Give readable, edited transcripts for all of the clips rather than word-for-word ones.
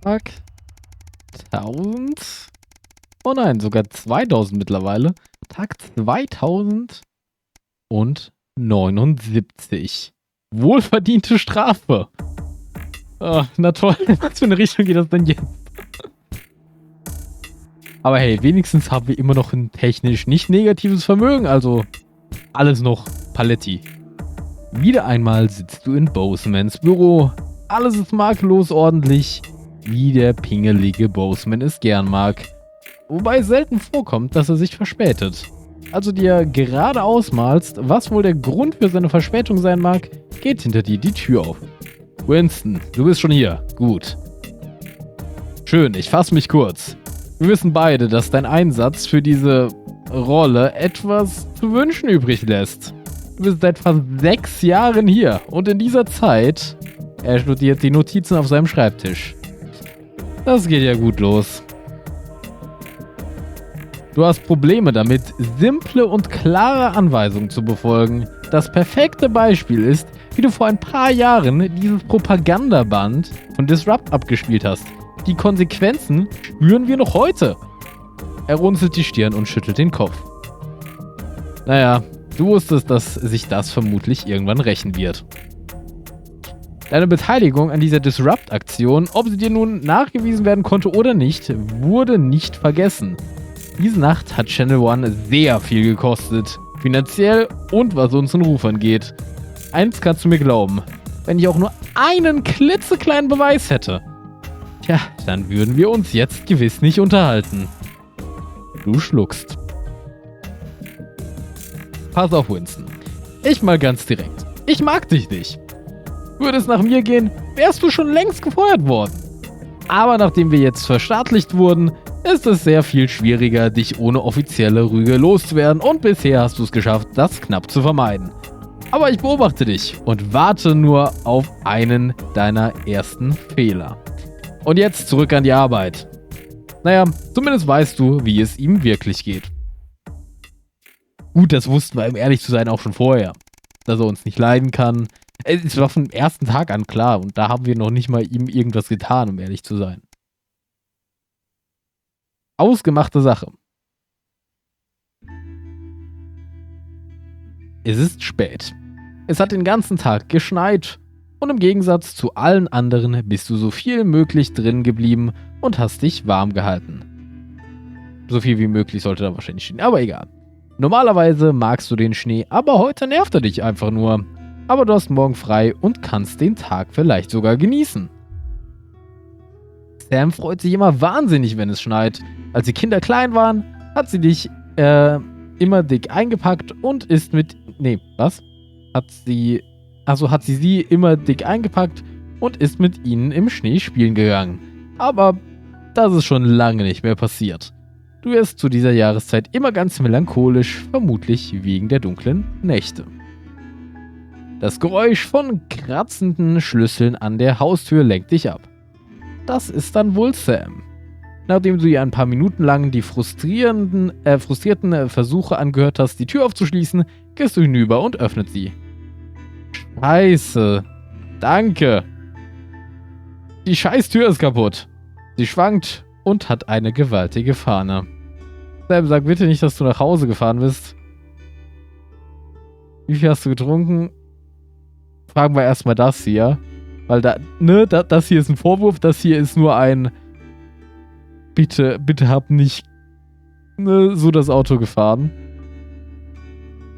Tag 1000. Oh nein, sogar 2000 mittlerweile. Tag 2079. Wohlverdiente Strafe. Oh, na toll, was für eine Richtung geht das denn jetzt? Aber hey, wenigstens haben wir immer noch ein technisch nicht negatives Vermögen, also alles noch Paletti. Wieder einmal sitzt du in Bosemans Büro. Alles ist makellos ordentlich, wie der pingelige Boseman es gern mag. Wobei es selten vorkommt, dass er sich verspätet. Als du dir gerade ausmalst, was wohl der Grund für seine Verspätung sein mag, geht hinter dir die Tür auf. Winston, du bist schon hier. Gut. Schön, ich fasse mich kurz. Wir wissen beide, dass dein Einsatz für diese Rolle etwas zu wünschen übrig lässt. Du bist seit fast 6 Jahren hier und in dieser Zeit... Er studiert die Notizen auf seinem Schreibtisch. Das geht ja gut los. Du hast Probleme damit, simple und klare Anweisungen zu befolgen. Das perfekte Beispiel ist, wie du vor ein paar Jahren dieses Propagandaband von Disrupt abgespielt hast. Die Konsequenzen spüren wir noch heute. Er runzelt die Stirn und schüttelt den Kopf. Naja, du wusstest, dass sich das vermutlich irgendwann rächen wird. Deine Beteiligung an dieser Disrupt-Aktion, ob sie dir nun nachgewiesen werden konnte oder nicht, wurde nicht vergessen. Diese Nacht hat Channel One sehr viel gekostet. Finanziell und was unseren Ruf angeht. Eins kannst du mir glauben. Wenn ich auch nur einen klitzekleinen Beweis hätte, tja, dann würden wir uns jetzt gewiss nicht unterhalten. Du schluckst. Pass auf, Winston. Ich mal ganz direkt. Ich mag dich nicht. Würde es nach mir gehen, wärst du schon längst gefeuert worden. Aber nachdem wir jetzt verstaatlicht wurden, ist es sehr viel schwieriger, dich ohne offizielle Rüge loszuwerden und bisher hast du es geschafft, das knapp zu vermeiden. Aber ich beobachte dich und warte nur auf einen deiner ersten Fehler. Und jetzt zurück an die Arbeit. Naja, zumindest weißt du, wie es ihm wirklich geht. Gut, das wussten wir, um ehrlich zu sein, auch schon vorher. Dass er uns nicht leiden kann. Es war vom ersten Tag an klar und da haben wir noch nicht mal ihm irgendwas getan, um ehrlich zu sein. Ausgemachte Sache. Es ist spät. Es hat den ganzen Tag geschneit und im Gegensatz zu allen anderen bist du so viel möglich drin geblieben und hast dich warm gehalten. So viel wie möglich sollte da wahrscheinlich stehen, aber egal. Normalerweise magst du den Schnee, aber heute nervt er dich einfach nur. Aber du hast morgen frei und kannst den Tag vielleicht sogar genießen. Sam freut sich immer wahnsinnig, wenn es schneit. Als die Kinder klein waren, hat sie dich immer dick eingepackt und ist mit... Nee, was? Hat sie immer dick eingepackt und ist mit ihnen im Schnee spielen gegangen. Aber das ist schon lange nicht mehr passiert. Du wirst zu dieser Jahreszeit immer ganz melancholisch, vermutlich wegen der dunklen Nächte. Das Geräusch von kratzenden Schlüsseln an der Haustür lenkt dich ab. Das ist dann wohl Sam. Nachdem du ihr ein paar Minuten lang die frustrierten Versuche angehört hast, die Tür aufzuschließen, gehst du hinüber und öffnet sie. Scheiße. Danke. Die Scheißtür ist kaputt. Sie schwankt und hat eine gewaltige Fahne. Sam, sag bitte nicht, dass du nach Hause gefahren bist. Wie viel hast du getrunken? Fragen wir erstmal das hier. Weil das hier ist ein Vorwurf, das hier ist nur ein bitte hab nicht so das Auto gefahren.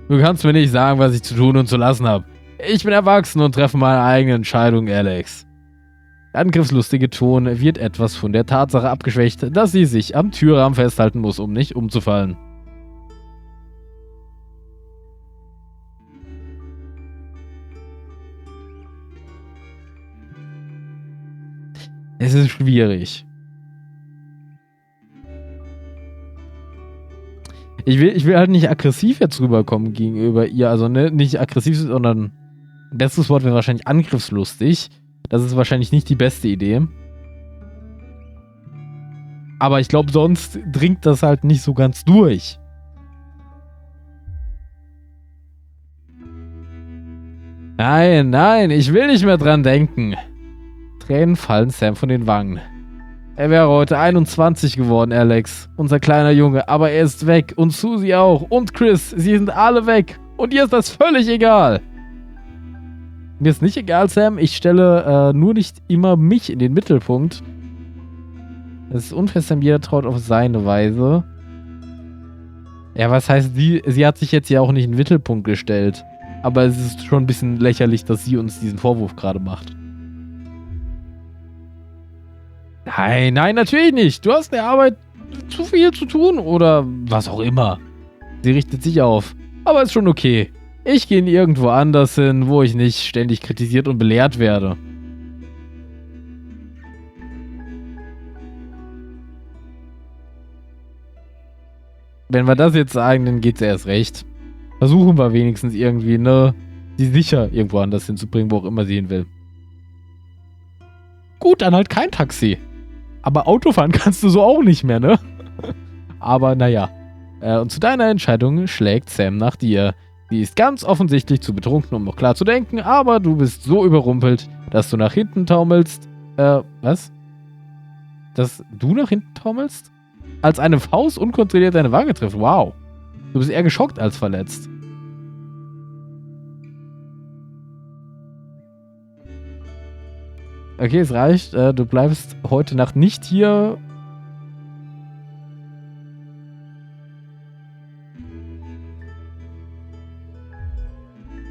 Du kannst mir nicht sagen, was ich zu tun und zu lassen habe. Ich bin erwachsen und treffe meine eigene Entscheidung, Alex. Der angriffslustige Ton wird etwas von der Tatsache abgeschwächt, dass sie sich am Türrahmen festhalten muss, um nicht umzufallen. Es ist schwierig. Ich will halt nicht aggressiv jetzt rüberkommen gegenüber ihr. Also nicht aggressiv, sondern ein besseres Wort wäre wahrscheinlich angriffslustig. Das ist wahrscheinlich nicht die beste Idee. Aber ich glaube, sonst dringt das halt nicht so ganz durch. Nein, ich will nicht mehr dran denken. Tränen fallen Sam von den Wangen. Er wäre heute 21 geworden, Alex. Unser kleiner Junge. Aber er ist weg. Und Susie auch. Und Chris. Sie sind alle weg. Und dir ist das völlig egal. Mir ist nicht egal, Sam. Ich stelle nur nicht immer mich in den Mittelpunkt. Es ist unfair, Sam. Jeder traut auf seine Weise. Ja, was heißt, sie hat sich jetzt ja auch nicht in den Mittelpunkt gestellt. Aber es ist schon ein bisschen lächerlich, dass sie uns diesen Vorwurf gerade macht. Nein, natürlich nicht. Du hast in der Arbeit zu viel zu tun oder was auch immer. Sie richtet sich auf. Aber ist schon okay. Ich gehe irgendwo anders hin, wo ich nicht ständig kritisiert und belehrt werde. Wenn wir das jetzt sagen, dann geht's erst recht. Versuchen wir wenigstens irgendwie, ne, sie sicher irgendwo anders hinzubringen, wo auch immer sie hin will. Gut, dann halt kein Taxi. Aber Autofahren kannst du so auch nicht mehr, ne? Aber naja. Und zu deiner Entscheidung schlägt Sam nach dir. Sie ist ganz offensichtlich zu betrunken, um noch klar zu denken, aber du bist so überrumpelt, dass du nach hinten taumelst. Was? Dass du nach hinten taumelst? Als eine Faust unkontrolliert deine Wange trifft. Wow. Du bist eher geschockt als verletzt. Okay, es reicht. Du bleibst heute Nacht nicht hier.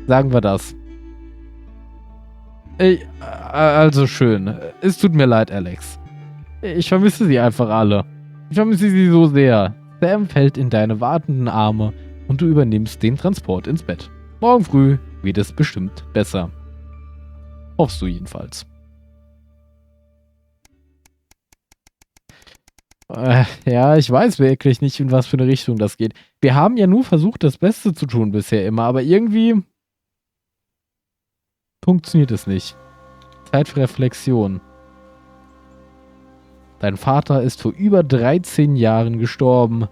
Sagen wir das. Also schön. Es tut mir leid, Alex. Ich vermisse sie einfach alle. Ich vermisse sie so sehr. Sam fällt in deine wartenden Arme und du übernimmst den Transport ins Bett. Morgen früh wird es bestimmt besser. Hoffst du jedenfalls. Ja, ich weiß wirklich nicht, in was für eine Richtung das geht. Wir haben ja nur versucht, das Beste zu tun bisher immer, aber irgendwie funktioniert es nicht. Zeit für Reflexion. Dein Vater ist vor über 13 Jahren gestorben.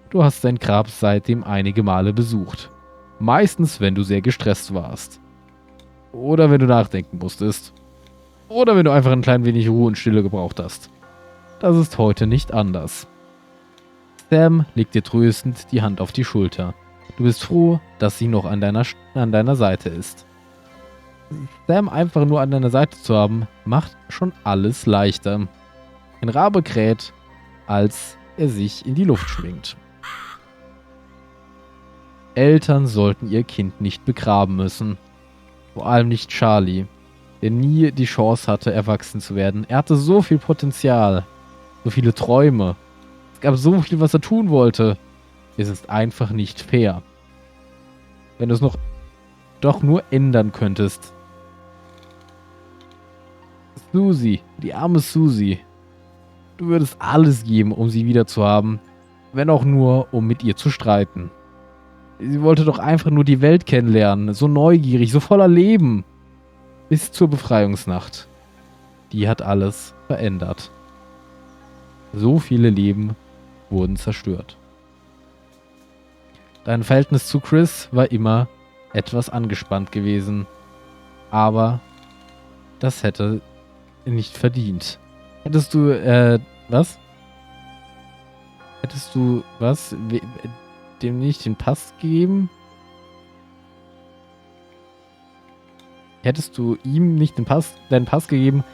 Du hast sein Grab seitdem einige Male besucht. Meistens, wenn du sehr gestresst warst. Oder wenn du nachdenken musstest. Oder wenn du einfach ein klein wenig Ruhe und Stille gebraucht hast. Das ist heute nicht anders. Sam legt dir tröstend die Hand auf die Schulter. Du bist froh, dass sie noch an deiner Seite ist. Sam einfach nur an deiner Seite zu haben, macht schon alles leichter. Ein Rabe kräht, als er sich in die Luft schwingt. Eltern sollten ihr Kind nicht begraben müssen. Vor allem nicht Charlie, der nie die Chance hatte, erwachsen zu werden. Er hatte so viel Potenzial, so viele Träume. Es gab so viel, was er tun wollte. Es ist einfach nicht fair. Wenn du es doch nur ändern könntest. Susie, die arme Susie. Du würdest alles geben, um sie wieder zu haben, wenn auch nur, um mit ihr zu streiten. Sie wollte doch einfach nur die Welt kennenlernen, so neugierig, so voller Leben. Bis zur Befreiungsnacht. Die hat alles verändert. So viele Leben wurden zerstört. Dein Verhältnis zu Chris war immer etwas angespannt gewesen. Aber das hätte nicht verdient. Hättest du, was? Hättest du, was? Dem nicht den Pass gegeben? Hättest du ihm nicht deinen Pass gegeben,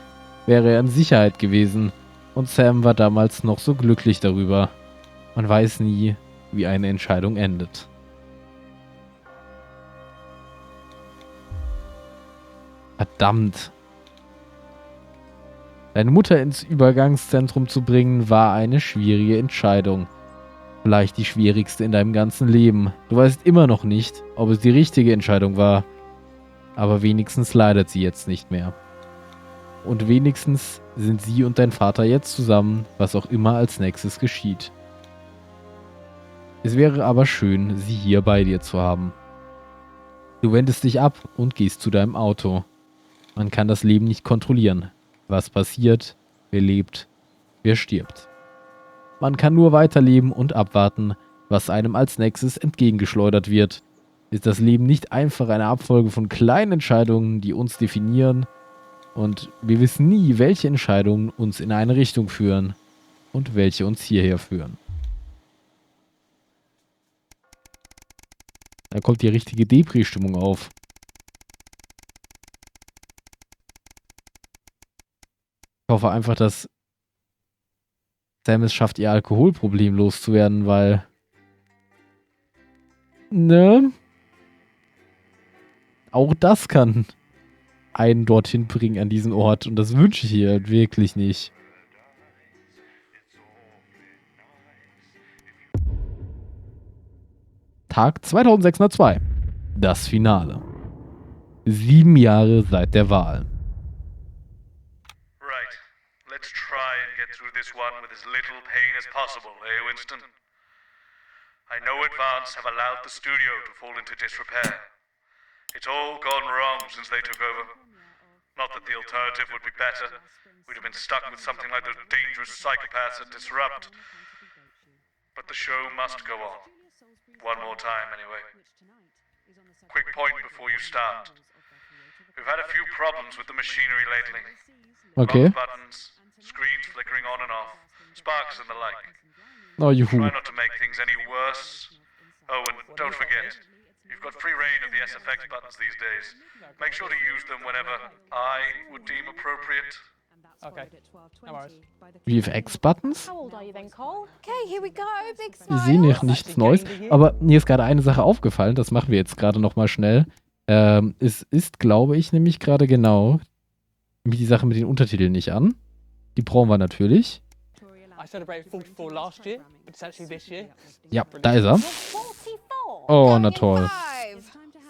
wäre er in Sicherheit gewesen. Und Sam war damals noch so glücklich darüber. Man weiß nie, wie eine Entscheidung endet. Verdammt. Deine Mutter ins Übergangszentrum zu bringen, war eine schwierige Entscheidung. Vielleicht die schwierigste in deinem ganzen Leben. Du weißt immer noch nicht, ob es die richtige Entscheidung war. Aber wenigstens leidet sie jetzt nicht mehr. Und wenigstens sind sie und dein Vater jetzt zusammen, was auch immer als nächstes geschieht. Es wäre aber schön, sie hier bei dir zu haben. Du wendest dich ab und gehst zu deinem Auto. Man kann das Leben nicht kontrollieren. Was passiert, wer lebt, wer stirbt. Man kann nur weiterleben und abwarten, was einem als nächstes entgegengeschleudert wird. Ist das Leben nicht einfach eine Abfolge von kleinen Entscheidungen, die uns definieren? Und wir wissen nie, welche Entscheidungen uns in eine Richtung führen und welche uns hierher führen. Da kommt die richtige Depri-Stimmung auf. Ich hoffe einfach, dass Sam es schafft, ihr Alkoholproblem loszuwerden, weil... Ne? Auch das kann einen dorthin bringen an diesen Ort. Und das wünsche ich ihr wirklich nicht. Tag 2602. Das Finale. 7 Jahre seit der Wahl. Right. Let's try and get through this one with as little pain as possible, eh, Winston? I know Advance have allowed the studio to fall into disrepair. It's all gone wrong since they took over. Not that the alternative would be better. We'd have been stuck with something like those dangerous psychopaths at Disrupt. But the show must go on. One more time, anyway. Quick point before you start. We've had a few problems with the machinery lately. Okay. Wrong buttons, screens flickering on and off, sparks and the like. Oh, juhu. Try not to make things any worse. Oh, and don't forget, you've got free reign of the SFX buttons these days. Make sure to use them whenever I would deem appropriate. Okay, no worries. VFX-Buttons? How old are you then, Cole? Okay, here we go. Big Wir smile. sehen hier nichts Neues. Aber mir ist gerade eine Sache aufgefallen. Das machen wir jetzt gerade nochmal schnell. Es ist, glaube ich, nämlich gerade genau die Sache mit den Untertiteln nicht an. Die brauchen wir natürlich. I celebrated 44 last year, but it's actually this year. Ja, da ist er. 44. Oh, Going na in toll. 5,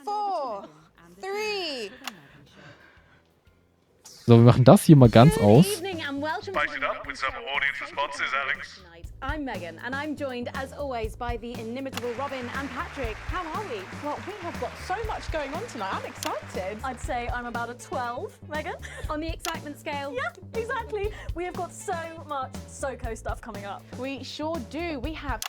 4, 3. So, wir machen das hier mal ganz aus. Evening and welcome Spice it up with some audience responses, Alex. I'm Megan, and I'm joined, as always, by the inimitable Robin and Patrick. How are we? Well, we have got so much going on tonight. I'm excited. I'd say I'm about a 12, Megan, on the excitement scale. Yeah, exactly. We have got so much SoCo stuff coming up. We sure do. We have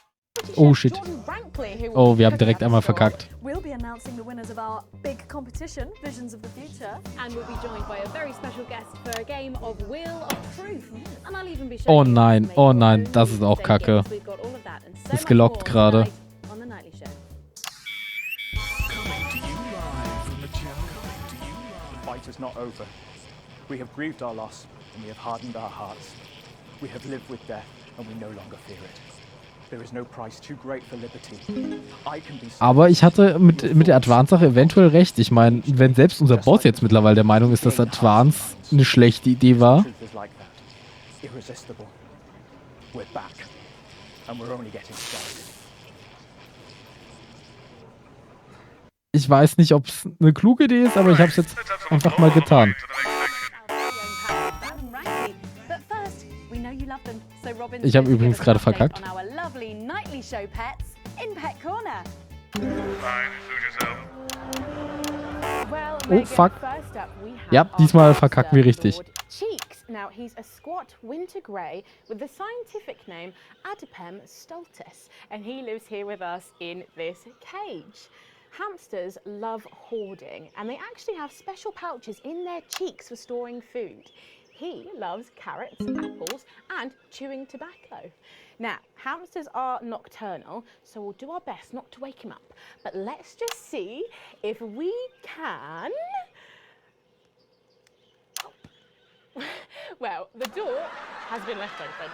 Oh, shit. Jordan Brankley, who will Oh, be wir haben cooking direkt up einmal the score. verkackt. We'll be announcing the winners of our big competition, Visions of the Future. And we'll be joined by a very special guest for a game of Wheel of Truth. And I'll even be Oh showing you nein, how to make oh your nein, own das ist auch Tuesday kacke. gifts. We've got all of that and so Ist much gelockt more gerade. tonight on the Nightly Show. The fight is not over. We have grieved our loss, and we have hardened our hearts. We have lived with death, and we no longer fear it. There is no price too great for liberty. I can be Aber ich hatte mit der Advance-Sache eventuell recht. Ich meine, wenn selbst unser Boss jetzt mittlerweile der Meinung ist, dass Advance eine schlechte Idee war. Truth is like that. Irresistible. We're back, and we're only getting started. Ich weiß nicht, ob es eine kluge Idee ist, aber ich habe es jetzt einfach mal getan. But first, we know you love them, so Robin's Ich habe going to übrigens give us gerade an update verkackt. on our lovely Nightly Show pets in Pet Corner. Fine, suit yourself. Well, Oh, Megan, fuck. first up we have Ja, our diesmal verkacken wir hamster richtig. Lord Cheeks. Now, he's a squat winter grey with the scientific name Adipem stultus, and he lives here with us in this cage. Hamsters love hoarding, and they actually have special pouches in their cheeks for storing food. He loves carrots, apples, and chewing tobacco. Now, hamsters are nocturnal, so we'll do our best not to wake him up. But let's just see if we can... Well, the door has been left open.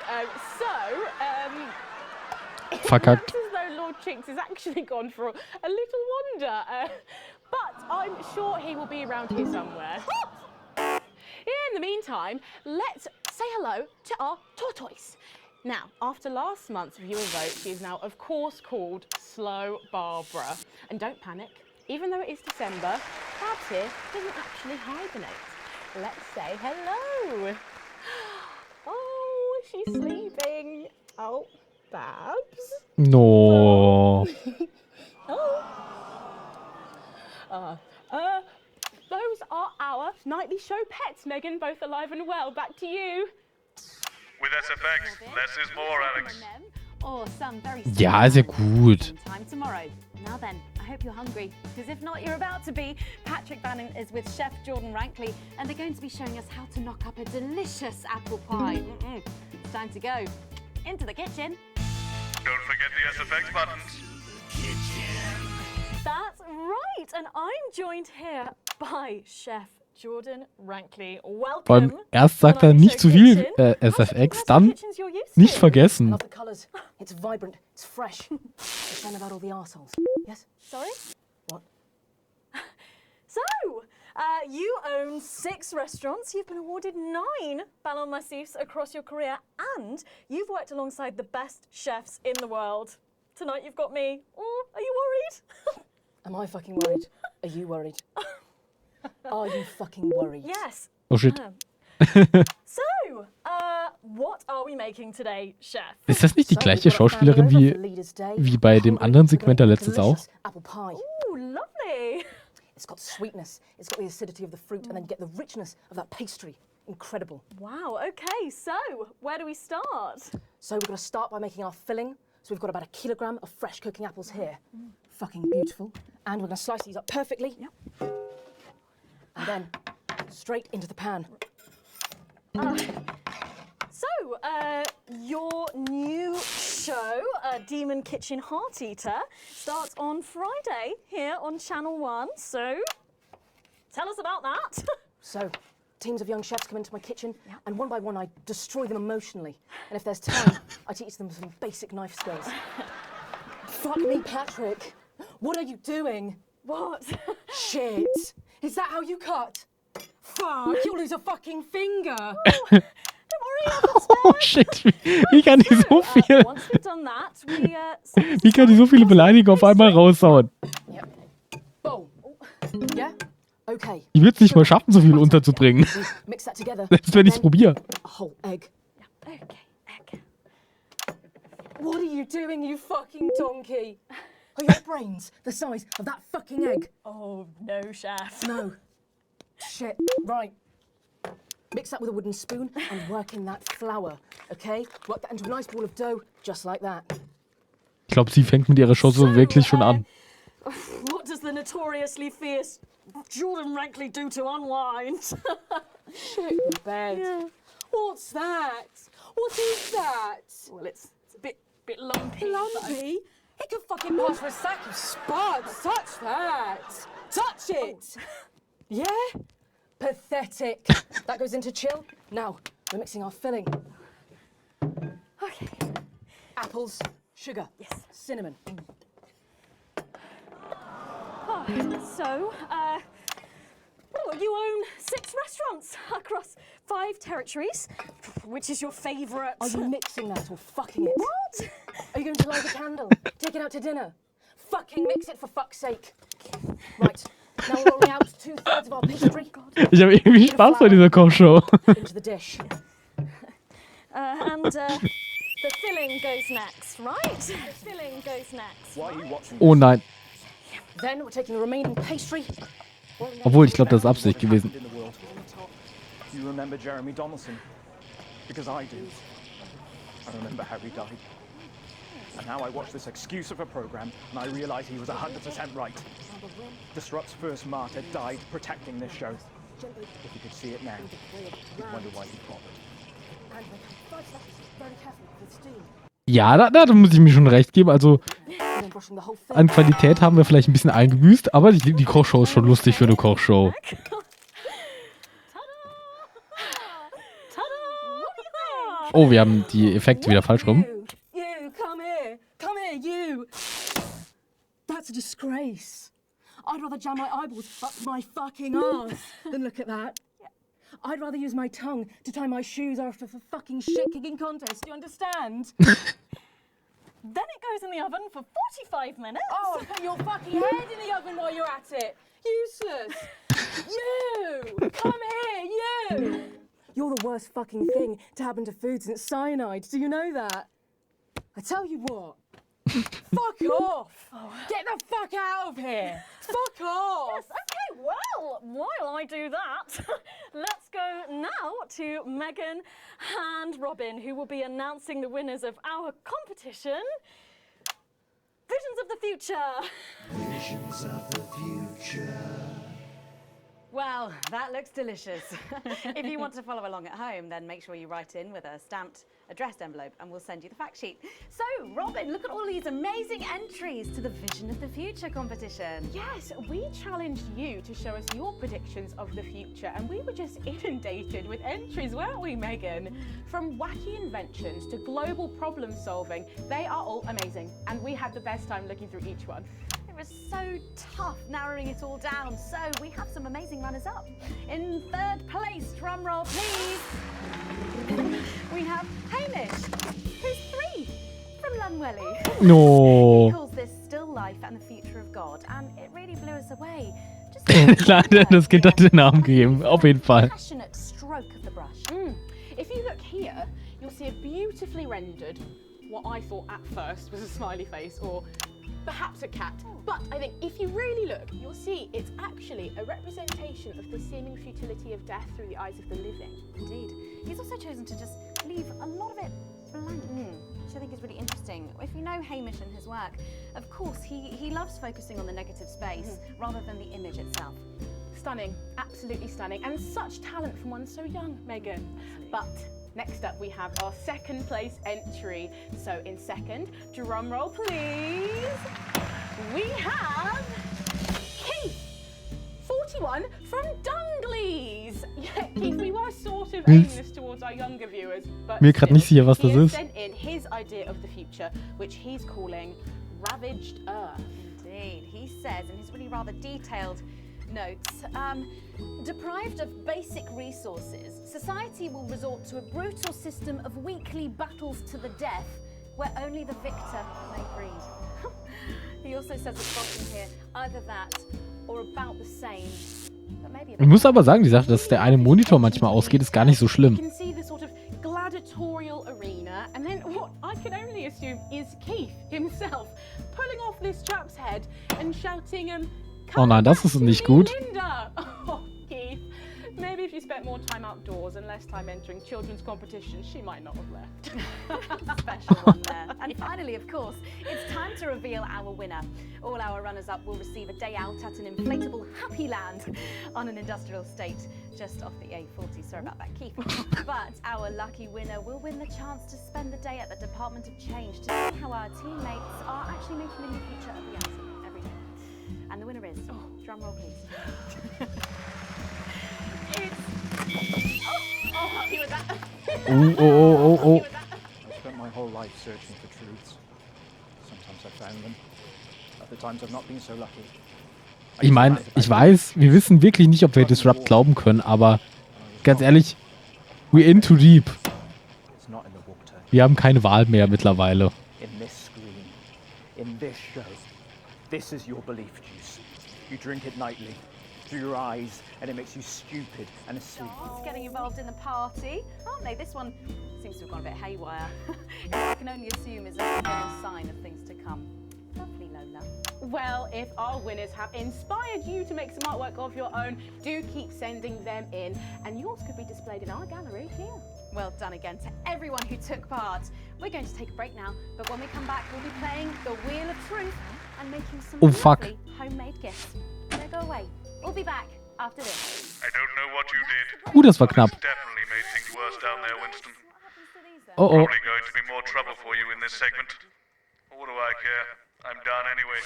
It Verkackt. looks as though Lord Chinks has actually gone for a little wander. But I'm sure he will be around here somewhere. In the meantime, let's say hello to our tortoise. Now, after last month's viewer vote, she is now, of course, called Slow Barbara. And don't panic, even though it is December, Babs here doesn't actually hibernate. Let's say hello. Oh, she's sleeping. Oh, Babs. No. Those are our nightly show pets, Megan, both alive and well. Back to you. With SFX, less is more, Alex. Or some very Ja, ist ja gut. time tomorrow. Now then, I hope you're hungry, because if not, you're about to be. Patrick Bannon is with Chef Jordan Rankley, and they're going to be showing us how to knock up a delicious apple pie. It's time to go into the kitchen. Don't forget the SFX buttons. That's right, and I'm joined here by Chef Jordan Rankley. Welcome. Vor allem erst sagt er nicht zu viel SFX, dann nicht vergessen. Love the colours. It's vibrant. It's fresh. It's fun about all the arseholes. Yes? Sorry? What? So, you own 6 restaurants, you've been awarded 9 Ballon Massifs across your career, and you've worked alongside the best chefs in the world. Tonight you've got me. Oh, are you worried? Am I fucking worried? Are you worried? Are you fucking worried? Yes. Oh shit. So, what are we making today, Chef? Ist das nicht die gleiche Schauspielerin wie bei dem anderen Segment der letztes auch? Apple pie. Ooh, lovely. It's got sweetness, it's got the acidity of the fruit, and then you get the richness of that pastry. Incredible. Wow, okay, so where do we start? So we're going to start by making our filling. So we've got about 1 kilogram of fresh cooking apples here. Fucking beautiful. And we're going to slice these up perfectly. Yep. And then straight into the pan. So, your new show, Demon Kitchen Heart Eater, starts on Friday here on Channel 1. So, tell us about that. So, teams of young chefs come into my kitchen, and one by one I destroy them emotionally. And if there's time, I teach them some basic knife skills. Fuck me, Patrick. What are you doing? What? Shit. Is that how you cut? Fuck, you'll lose a fucking finger. Don't worry, Oh shit, wie kann die so viel... once we've done that, Wie kann die so viele Beleidigungen auf einmal raushauen? Yep. Boom. Yeah? Okay. Die wird es nicht mal schaffen, so viel unterzubringen. Mix that together. Selbst wenn ich es probiere. A whole egg. Okay, egg. What are you doing, you fucking donkey? Are your brains the size of that fucking egg? Oh, no, Chef. No. Shit. Right. Mix that with a wooden spoon and work in that flour, okay? Work that into a nice ball of dough, just like that. Ich glaube, sie fängt mit ihrer Show so wirklich schon an. What does the notoriously fierce Jordan Rankley do to unwind? Shit in bed. Yeah. What's that? What is that? Well, it's a bit lumpy. Lumpy? It could fucking pass for a sack of spuds. Touch that. Touch it. Yeah? Pathetic. That goes into chill. Now, we're mixing our filling. Okay. Apples, sugar, Yes. cinnamon. So, you own 6 restaurants across 5 territories. Which is your favourite? Are you mixing that or fucking it? What? Are you going to light a candle? Take it out to dinner? Fucking mix it for fuck's sake. Right, now we're rolling out 2/3 of our pastry Ich habe irgendwie Spaß bei dieser Kochshow. into the dish. And the filling goes next, right? The filling goes next. Why are you watching Oh nein. Then we're taking the remaining pastry. Obwohl, ich glaube, das ist Absicht gewesen. in the world? Do you remember Jeremy Donaldson? Because I do. I remember how he died. And now I watch this excuse of a program and I realise he was 100% right. Disrupt's first martyr died protecting this show. If you could see it now, you'd wonder why he bothered. Very carefully with steam. Ja, da muss ich mir schon recht geben. Also, And then brushing the whole thing. an Qualität haben wir vielleicht ein bisschen eingebüßt, aber die Kochshow ist schon lustig für eine Kochshow. Oh, wir haben die Effekte wieder falsch rum. You, come here, you. That's a disgrace. I'd rather jam my eyeballs up my fucking arse than look at that. I'd rather use my tongue to tie my shoes after a fucking shit-kicking contest, do you understand? Then it goes in the oven for 45 minutes. Oh, put your fucking head in the oven while you're at it. Useless. You, come here, you. You're the worst fucking thing to happen to food since cyanide. Do you know that? I tell you what. Fuck off. Get the fuck out of here. Fuck off. Yes, okay, well, while I do that, let's go now to Megan and Robin, who will be announcing the winners of our competition. Visions of the future. Visions of the future. Well, that looks delicious. If you want to follow along at home, then make sure you write in with a stamped addressed envelope and we'll send you the fact sheet. So, Robin, look at all these amazing entries to the Vision of the Future competition. Yes, we challenged you to show us your predictions of the future, and we were just inundated with entries, weren't we, Megan? From wacky inventions to global problem solving, they are all amazing, and we had the best time looking through each one. It was so tough narrowing it all down, so we have some amazing runners-up. In third place, drum roll please, we have Hamish, who's 3 from Lunwelly. No. He calls this still life and the future of God, and it really blew us away. Leider, das Kind hat den Namen gegeben, auf jeden Fall. Passionate stroke of the brush. If you look here, you'll see a beautifully rendered, what I thought at first was a smiley face or perhaps a cat. But I think if you really look, you'll see it's actually a representation of the seeming futility of death through the eyes of the living. Indeed. He's also chosen to just leave a lot of it blank, which I think is really interesting. If you know Hamish and his work, of course, he loves focusing on the negative space rather than the image itself. Stunning, absolutely stunning, and such talent from one so young, Megan. But next up we have our second place entry. So in second, drum roll please, we have Keith, 41 from Dungleys. Yeah, Keith, we were sort of aiming this towards our younger viewers, but Mir grad nicht sicher, was das he has ist. sent in his idea of the future, which he's calling Ravaged Earth. Indeed. He says in his really rather detailed notes, deprived of basic resources, society will resort to a brutal system of weekly battles to the death where only the victor may breed. He also says it's often here either that or about the same. But maybe a Ich muss aber sagen, die Sache, dass der eine Monitor manchmal ausgeht, ist gar nicht so You schlimm. can see the sort of gladiatorial arena, and then what I can only assume is Keith himself pulling off this chap's head and shouting, Oh nein, das ist nicht gut. Linda! Oh, Keith. Maybe if you spent more time outdoors and less time entering children's competitions, she might not have left. special one there. And finally, of course, it's time to reveal our winner. All our runners-up will receive a day out at an inflatable Happy Land on an industrial estate just off the A40. Sorry about that, Keith. But our lucky winner will win the chance to spend the day at the Department of Change to see how our teammates are actually making a new future a reality every day. And the winner is, drum roll please. Oh, happy with that. Oh. I've spent my whole life searching for truths. Sometimes I've found them. Other times I've not been so lucky. Ich meine, ich weiß, wir wissen wirklich nicht, ob wir Disrupt glauben können, aber ganz ehrlich, we're in too deep. It's not in the water. Wir haben keine Wahl mehr mittlerweile. In this screen. In this show. This is your belief juice. You drink it nightly. Through your eyes, and it makes you stupid and asleep. It's getting involved in the party, aren't they? This one seems to have gone a bit haywire. I can only assume is a sign of things to come. Lovely, Lola. Well, if our winners have inspired you to make some artwork of your own, do keep sending them in, and yours could be displayed in our gallery here. Well done again to everyone who took part. We're going to take a break now, but when we come back, we'll be playing the Wheel of Truth and making some lovely homemade gifts. Don't go away. We'll be back after this. I don't know what you did. Das war knapp. Definitely made things worse down there, Winston. Oh. Probably going to be more trouble for you in this segment. What do I care? I'm done anyway.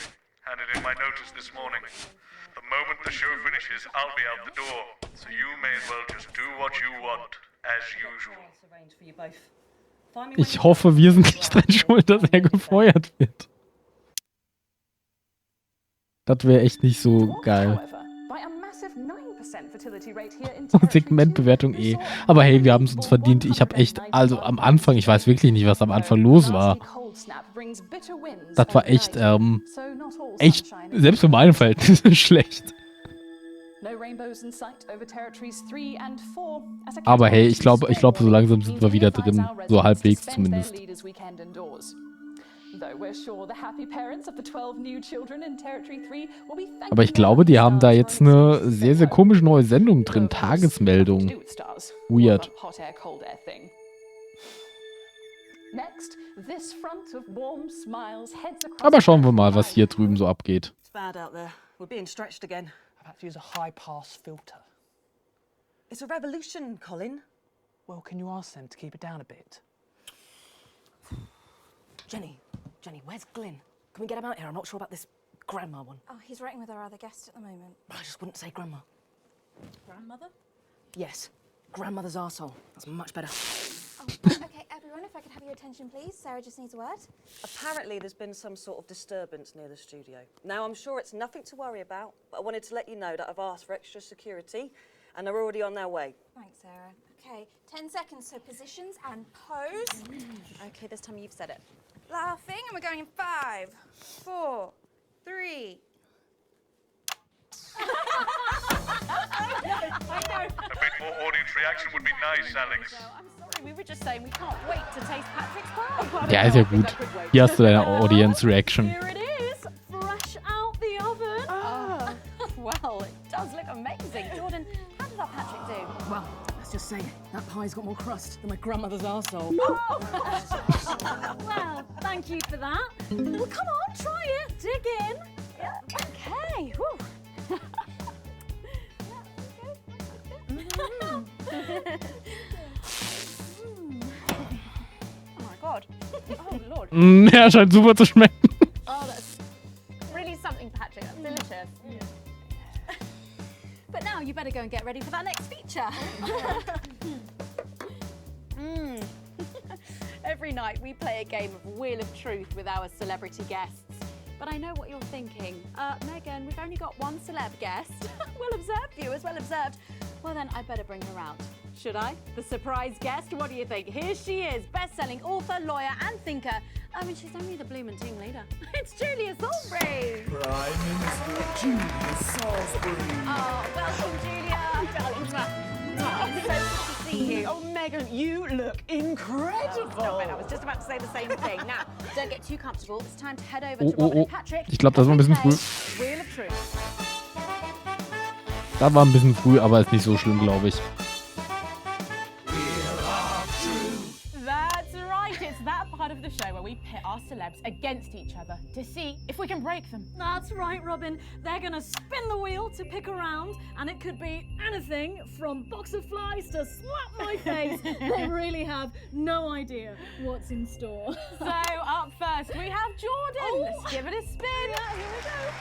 Handed in my notice this morning. The moment the show finishes, I'll be out the door. So you may as well just do what you want, as usual. Ich hoffe, wir sind nicht dran schuld, dass er gefeuert wird. Das wäre echt nicht so geil. Segmentbewertung eh. Aber hey, wir haben es uns verdient. Ich habe echt, also am Anfang, ich weiß wirklich nicht, was am Anfang los war. Das war echt, selbst für meine Verhältnisse schlecht. Aber hey, ich glaube, so langsam sind wir wieder drin. So halbwegs zumindest. Aber ich glaube, die haben da jetzt eine sehr, sehr komische neue Sendung drin. Tagesmeldung. Weird. Next, this front of warm smiles heads across. Aber schauen wir mal, was hier drüben so abgeht. It's bad out there. We're being stretched again. I've had to use a high-pass filter. It's a revolution, Colin. Well, can you ask them to keep it down a bit? Jenny, where's Glyn? Can we get him out here? I'm not sure about this grandma one. Oh, he's writing with our other guest at the moment. I just wouldn't say grandma. Grandmother? Yes, grandmother's arsehole. That's much better. Oh, okay, everyone, if I could have your attention, please. Sarah just needs a word. Apparently there's been some sort of disturbance near the studio. Now, I'm sure it's nothing to worry about, but I wanted to let you know that I've asked for extra security and they're already on their way. Thanks, Sarah. Okay, 10 seconds, so positions and pose. Okay, this time you've said it. Laughing, and we're going in 5, 4, 3. A bit more audience reaction would be nice, Alex. I'm sorry, we were just saying we can't wait to taste Patrick's pie. Ja, ist ja gut. Hier hast du deine Audience Reaction. Here it is, fresh out the oven. Oh, well, it does look amazing. Jordan, how did our Patrick do? Well, let's just say that pie's got more crust than my grandmother's arsehole. Well, thank you for that. Well, come on, try it. Dig in. Yeah. Okay. Whew. Oh my god. Oh lord. Ja, scheint super zu schmecken. Oh, that's really something, Patrick. That's delicious. But now you better go and get ready for that next feature. Every night we play a game of Wheel of Truth with our celebrity guests. But I know what you're thinking. Megan, we've only got one celeb guest. Well observed, viewers, well observed. Well then, I better bring her out. Should I? The surprise guest? What do you think? Here she is, best-selling author, lawyer and thinker. I mean, she's only the blooming team leader. It's Julia Salisbury. Prime Minister Julia Salisbury. Oh, welcome, Julia. Darling. Oh, so good to see you. Oh, Megan, you look incredible. Stop it. I was just about to say the same thing. Now, don't get too comfortable. It's time to head over Oh, to Robin oh, and Patrick. Ich glaube, das war ein bisschen früh. Wheel of Truth. Das war ein bisschen früh, aber ist nicht so schlimm, glaube ich. That's right, it's that part of the show where we pit our celebs against each other to see if we can break them. That's right, Robin. They're going to spin the wheel to pick a round, and it could be anything from box of flies to slap my face. They really have no idea what's in store. So up first we have Jordan. Let's give it a spin. Yeah, here we go.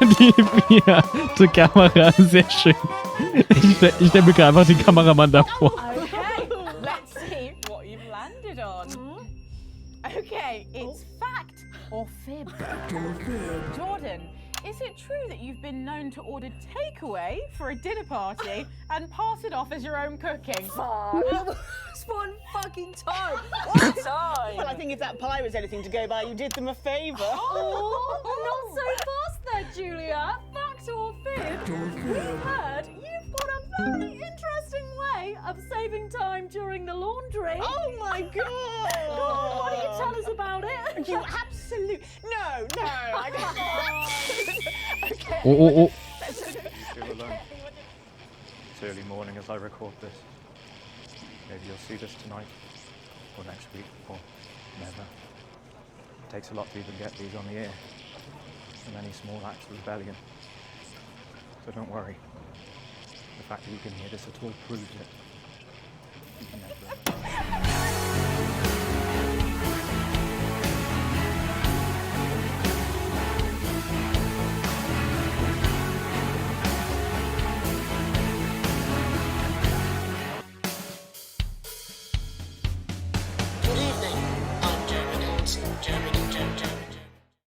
Die vierte Kamera, sehr schön. Ich stelle mir gerade einfach den Kameramann davor. Okay, let's see what you've landed on. Okay, it's fact or fib. Jordan, is it true that you've been known to order takeaway for a dinner party and pass it off as your own cooking? It's one fucking time. One time. Well, I think if that pie was anything to go by, you did them a favour. Oh, not so fast there, Julia. Fact or fib? We've heard you've got a very interesting way of saving time during the laundry. Oh my god! Go on, why don't you tell us about it? You absolute... No, I can't. Okay. Oh, oh, oh. Still alone. It's early morning as I record this. Maybe you'll see this tonight, or next week, or never. It takes a lot to even get these on the air, and many small acts of rebellion. So don't worry. The fact that you can hear this at all proves it. You can never